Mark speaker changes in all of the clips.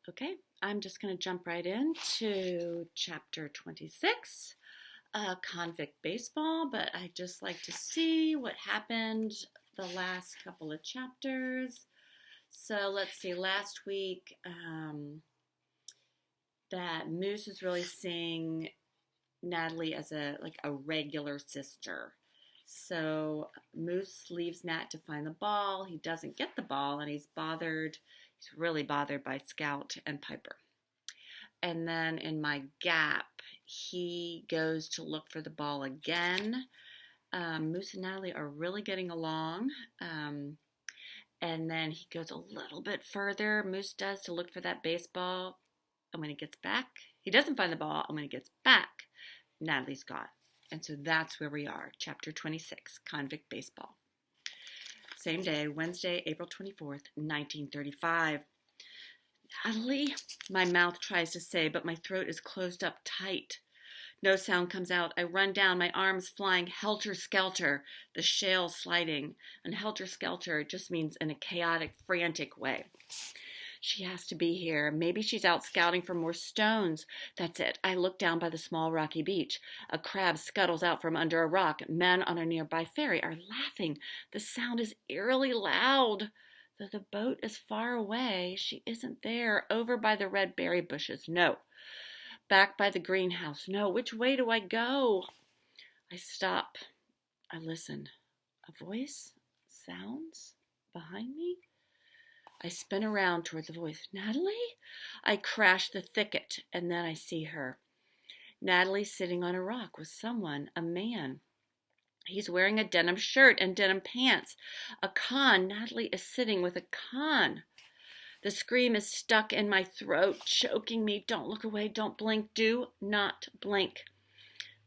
Speaker 1: Okay, I'm just going to jump right into chapter 26, convict baseball, but I just like to see what happened the last couple of chapters. So let's see, last week that Moose is really seeing Natalie as a regular sister. So Moose leaves Nat to find the ball. He doesn't get the ball and he's bothered. He's really bothered by Scout and Piper. And then in my gap, he goes to look for the ball again. Moose and Natalie are really getting along. And then he goes a little bit further, Moose does, to look for that baseball. And when he gets back, he doesn't find the ball. And when he gets back, Natalie's gone. And so that's where we are, chapter 26, convict baseball. Same day, Wednesday, April 24th, 1935. Natalie, my mouth tries to say, but my throat is closed up tight. No sound comes out. I run down, my arms flying helter-skelter, the shale sliding. And helter-skelter just means in a chaotic, frantic way. She has to be here. Maybe she's out scouting for more stones. That's it. I look down by the small rocky beach. A crab scuttles out from under a rock. Men on a nearby ferry are laughing. The sound is eerily loud. Though the boat is far away, she isn't there. Over by the red berry bushes. No. Back by the greenhouse. No. Which way do I go? I stop. I listen. A voice? Sounds? Behind me? I spin around toward the voice. Natalie? I crash the thicket, and then I see her. Natalie's sitting on a rock with someone, a man. He's wearing a denim shirt and denim pants. A con. Natalie is sitting with a con. The scream is stuck in my throat, choking me. Don't look away. Don't blink. Do not blink.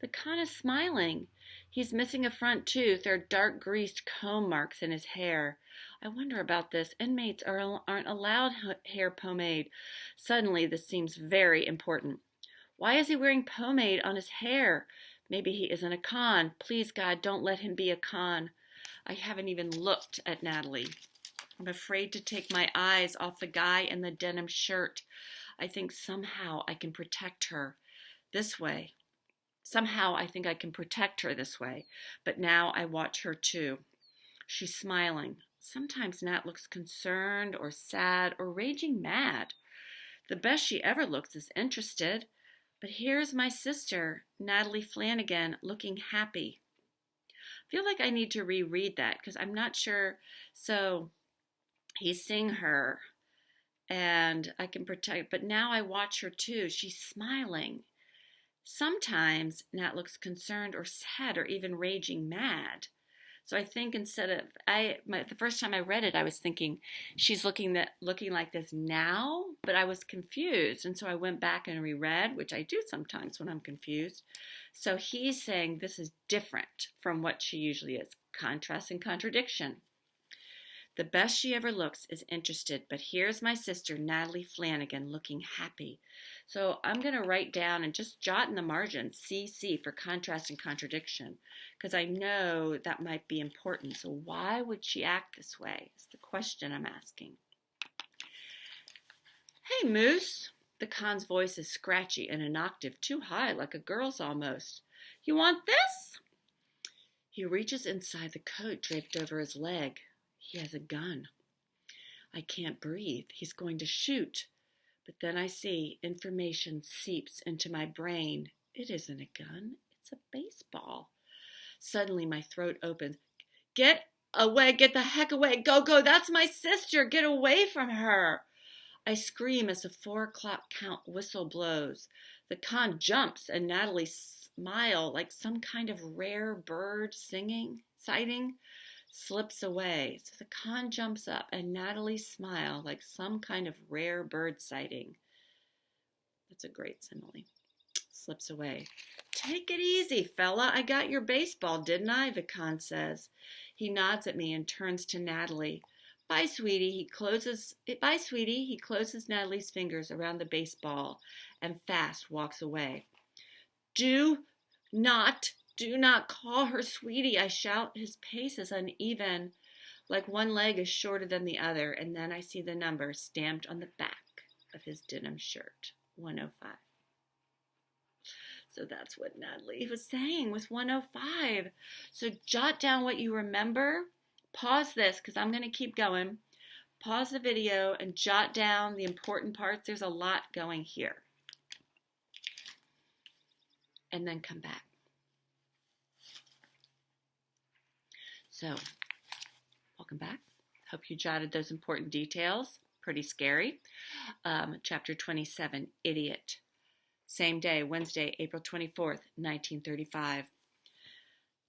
Speaker 1: The con is smiling. He's missing a front tooth. There are dark greased comb marks in his hair. I wonder about this. Inmates aren't allowed hair pomade. Suddenly, this seems very important. Why is he wearing pomade on his hair? Maybe he isn't a con. Please, God, don't let him be a con. I haven't even looked at Natalie. I'm afraid to take my eyes off the guy in the denim shirt. I think somehow I can protect her this way. Somehow I think I can protect her this way. But now I watch her too. She's smiling. Sometimes Nat looks concerned or sad or raging mad. The best she ever looks is interested. But here's my sister, Natalie Flanagan, looking happy. I feel like I need to reread that because I'm not sure. So he's seeing her and I can protect, but now I watch her too. She's smiling. Sometimes Nat looks concerned or sad or even raging mad. So I think instead of the first time I read it, I was thinking she's looking like this now, but I was confused, and so I went back and reread, which I do sometimes when I'm confused. So he's saying this is different from what she usually is. Contrast and contradiction. The best she ever looks is interested, but here's my sister, Natalie Flanagan, looking happy. So I'm going to write down and just jot in the margin, CC, for contrast and contradiction, because I know that might be important. So why would she act this way is the question I'm asking. Hey, Moose. The con's voice is scratchy and an octave too high, like a girl's almost. You want this? He reaches inside the coat draped over his leg. He has a gun. I can't breathe. He's going to shoot. But then I see information seeps into my brain. It isn't a gun. It's a baseball. Suddenly my throat opens. Get away. Get the heck away. Go, go. That's my sister. Get away from her. I scream as the 4 o'clock count whistle blows. The con jumps and Natalie's smile, like some kind of rare bird sighting, slips away. So the con jumps up and Natalie's smile, like some kind of rare bird sighting. That's a great simile. Slips away. Take it easy, fella. I got your baseball, didn't I? The con says. He nods at me and turns to Natalie. Bye, sweetie. Bye, sweetie. He closes Natalie's fingers around the baseball and fast walks away. Do not call her sweetie, I shout. His pace is uneven, like one leg is shorter than the other, and then I see the number stamped on the back. of his denim shirt. 105. So that's what Natalie was saying with 105. So jot down what you remember. Pause this because I'm going to keep going. Pause the video and jot down the important parts. There's a lot going here. And then come back. So, welcome back. Hope you jotted those important details. Pretty scary. Chapter 27, Idiot. Same day, Wednesday, April 24th, 1935.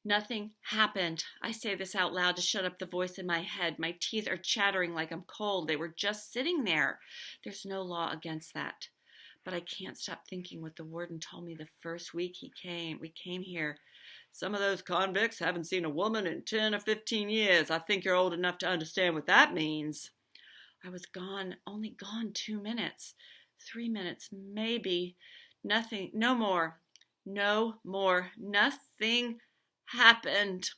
Speaker 1: Nothing happened. I say this out loud to shut up the voice in my head. My teeth are chattering like I'm cold. They were just sitting there. There's no law against that. But I can't stop thinking what the warden told me the first week we came here. Some of those convicts haven't seen a woman in 10 or 15 years. I think you're old enough to understand what that means. I was gone, only gone 2 minutes, 3 minutes, maybe. Nothing, no more, nothing happened.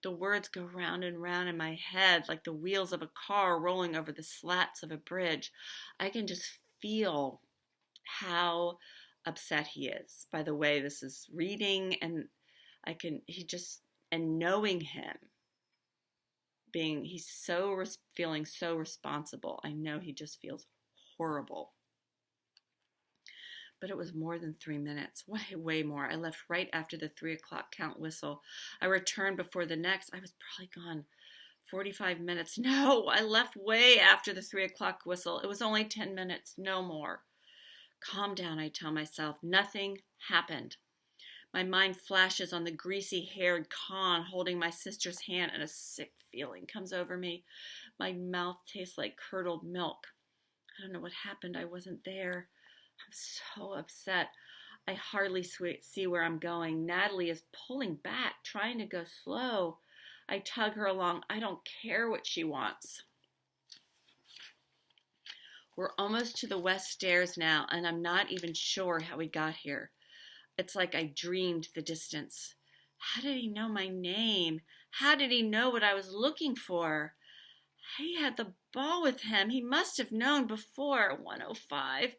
Speaker 1: The words go round and round in my head like the wheels of a car rolling over the slats of a bridge. I can just feel how upset he is by the way this is reading, and knowing him he's feeling so responsible. I know he just feels horrible. But it was more than 3 minutes, way more. I left right after the 3 o'clock count whistle. I returned before the next. I was probably gone 45 minutes. No, I left way after the 3 o'clock whistle. It was only 10 minutes, no more. Calm down, I tell myself. Nothing happened. My mind flashes on the greasy-haired Con holding my sister's hand, and a sick feeling comes over me. My mouth tastes like curdled milk. I don't know what happened. I wasn't there. I'm so upset. I hardly see where I'm going. Natalie is pulling back, trying to go slow. I tug her along. I don't care what she wants. We're almost to the west stairs now, and I'm not even sure how we got here. It's like I dreamed the distance. How did he know my name? How did he know what I was looking for? He had the ball with him. He must have known before. 105.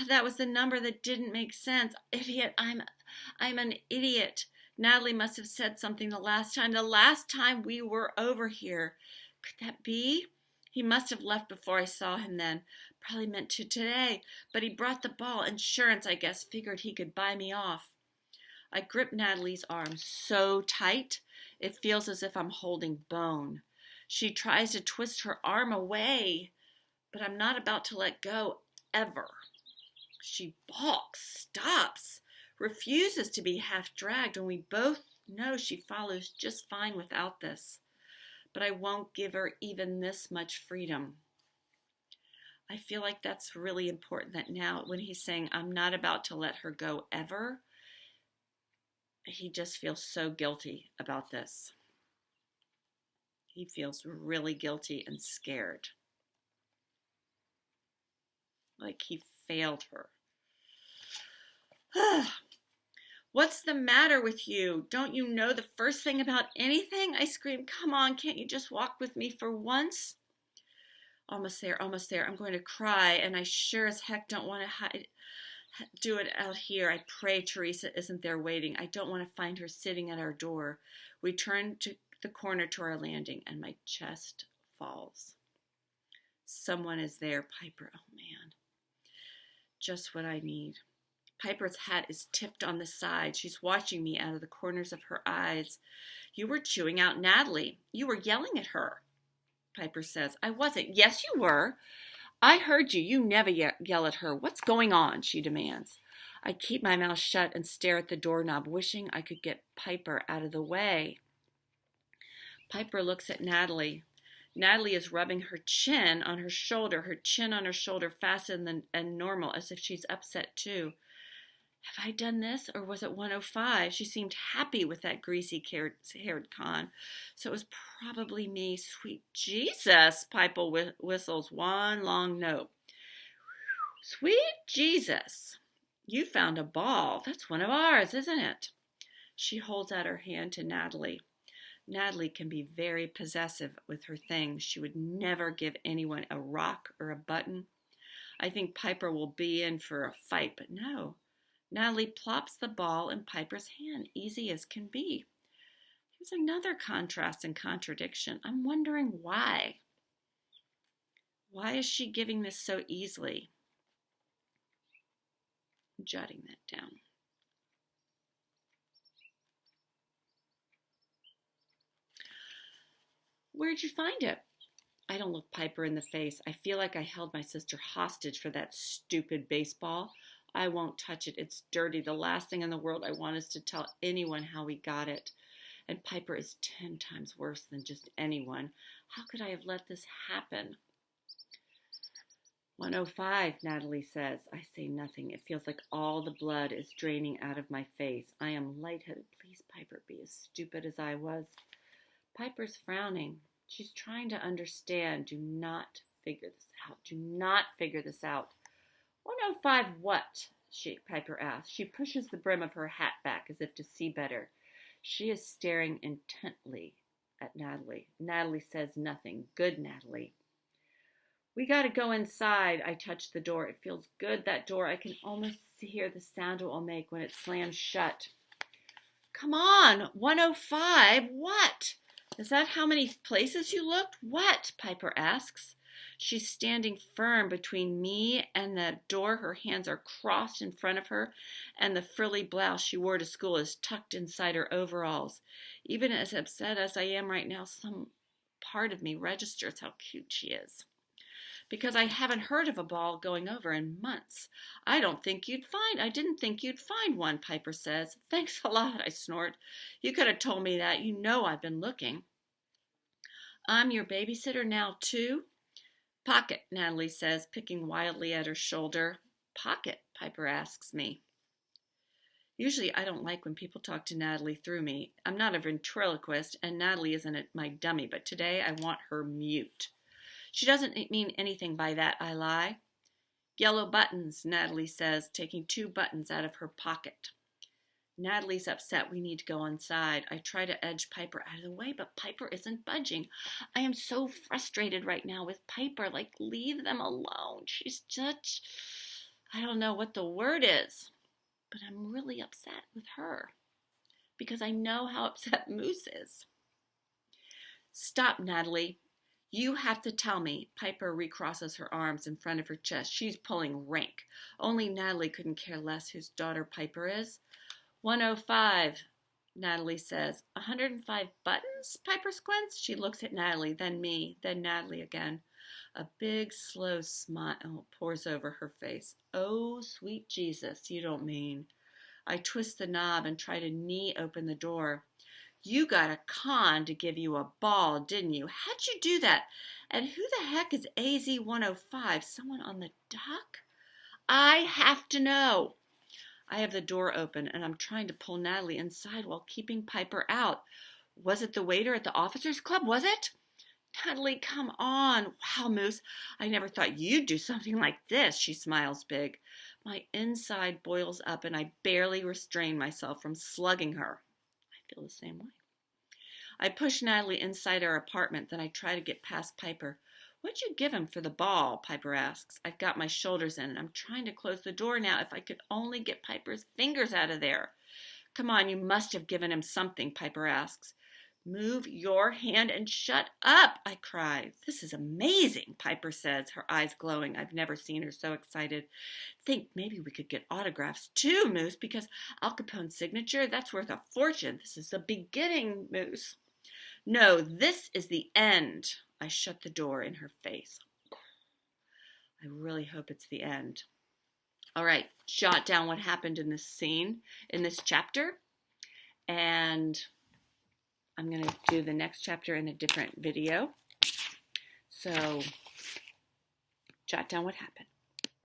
Speaker 1: That was the number that didn't make sense. Idiot. I'm an idiot. Natalie must have said something the last time we were over here. Could that be? He must have left before I saw him then. Probably meant to today. But he brought the ball. Insurance, I guess. Figured he could buy me off. I grip Natalie's arm so tight, it feels as if I'm holding bone. She tries to twist her arm away, but I'm not about to let go, ever. She balks, stops, refuses to be half-dragged, and we both know she follows just fine without this. But I won't give her even this much freedom. I feel like that's really important, that now when he's saying, I'm not about to let her go ever, he just feels so guilty about this. He feels really guilty and scared. Like he failed her. What's the matter with you? Don't you know the first thing about anything? I scream, come on, can't you just walk with me for once? Almost there. I'm going to cry, and I sure as heck don't want to do it out here. I pray Teresa isn't there waiting. I don't want to find her sitting at our door. We turn to the corner to our landing, and my chest falls. Someone is there, Piper. Oh, man. Just what I need. Piper's hat is tipped on the side. She's watching me out of the corners of her eyes. You were chewing out Natalie. You were yelling at her. Piper says, I wasn't. Yes, you were. I heard you. You never yell at her. What's going on? She demands. I keep my mouth shut and stare at the doorknob, wishing I could get Piper out of the way. Piper looks at Natalie. Natalie is rubbing her chin on her shoulder faster than normal, as if she's upset too. Have I done this, or was it 105? She seemed happy with that greasy-haired Con, so it was probably me. Sweet Jesus, Piper whistles one long note. Sweet Jesus, you found a ball. That's one of ours, isn't it? She holds out her hand to Natalie. Natalie can be very possessive with her things. She would never give anyone a rock or a button. I think Piper will be in for a fight, but no. Natalie plops the ball in Piper's hand, easy as can be. Here's another contrast and contradiction. I'm wondering why. Why is she giving this so easily? I'm jotting that down. Where'd you find it? I don't look Piper in the face. I feel like I held my sister hostage for that stupid baseball. I won't touch it. It's dirty. The last thing in the world I want is to tell anyone how we got it. And Piper is 10 times worse than just anyone. How could I have let this happen? 105, Natalie says. I say nothing. It feels like all the blood is draining out of my face. I am lightheaded. Please, Piper, be as stupid as I was. Piper's frowning. She's trying to understand. Do not figure this out. Do not figure this out. 105 what? Piper asks. She pushes the brim of her hat back as if to see better. She is staring intently at Natalie. Natalie says nothing. Good, Natalie. We got to go inside. I touch the door. It feels good, that door. I can almost hear the sound it will make when it slams shut. Come on, 105. What? Is that how many places you looked? What? Piper asks. She's standing firm between me and the door. Her hands are crossed in front of her, and the frilly blouse she wore to school is tucked inside her overalls. Even as upset as I am right now, some part of me registers how cute she is. Because I haven't heard of a ball going over in months. I didn't think you'd find one, Piper says. Thanks a lot, I snort. You could have told me that. You know I've been looking. I'm your babysitter now, too? Pocket, Natalie says, picking wildly at her shoulder. Pocket, Piper asks me. Usually I don't like when people talk to Natalie through me. I'm not a ventriloquist, and Natalie isn't my dummy, but today I want her mute. She doesn't mean anything by that, I lie. Yellow buttons, Natalie says, taking 2 buttons out of her pocket. Natalie's upset. We need to go inside. I try to edge Piper out of the way, but Piper isn't budging. I am so frustrated right now with Piper. Like, leave them alone. She's just, I don't know what the word is, but I'm really upset with her because I know how upset Moose is. Stop, Natalie. You have to tell me. Piper recrosses her arms in front of her chest. She's pulling rank. Only Natalie couldn't care less whose daughter Piper is. 105, Natalie says. 105 buttons? Piper squints. She looks at Natalie, then me, then Natalie again. A big, slow smile pours over her face. Oh, sweet Jesus, you don't mean. I twist the knob and try to knee open the door. You got a con to give you a ball, didn't you? How'd you do that? And who the heck is AZ-105? Someone on the dock? I have to know. I have the door open, and I'm trying to pull Natalie inside while keeping Piper out. Was it the waiter at the officers' club, was it? Natalie, come on. Wow, Moose, I never thought you'd do something like this. She smiles big. My inside boils up, and I barely restrain myself from slugging her. I feel the same way. I push Natalie inside our apartment, then I try to get past Piper. What'd you give him for the ball? Piper asks. I've got my shoulders in, and I'm trying to close the door now. If I could only get Piper's fingers out of there. Come on, you must have given him something, Piper asks. Move your hand and shut up, I cry. This is amazing, Piper says, her eyes glowing. I've never seen her so excited. Think maybe we could get autographs too, Moose, because Al Capone's signature, that's worth a fortune. This is the beginning, Moose. No, this is the end. I shut the door in her face. I really hope it's the end. All right, jot down what happened in this scene, in this chapter, and I'm going to do the next chapter in a different video. So, jot down what happened.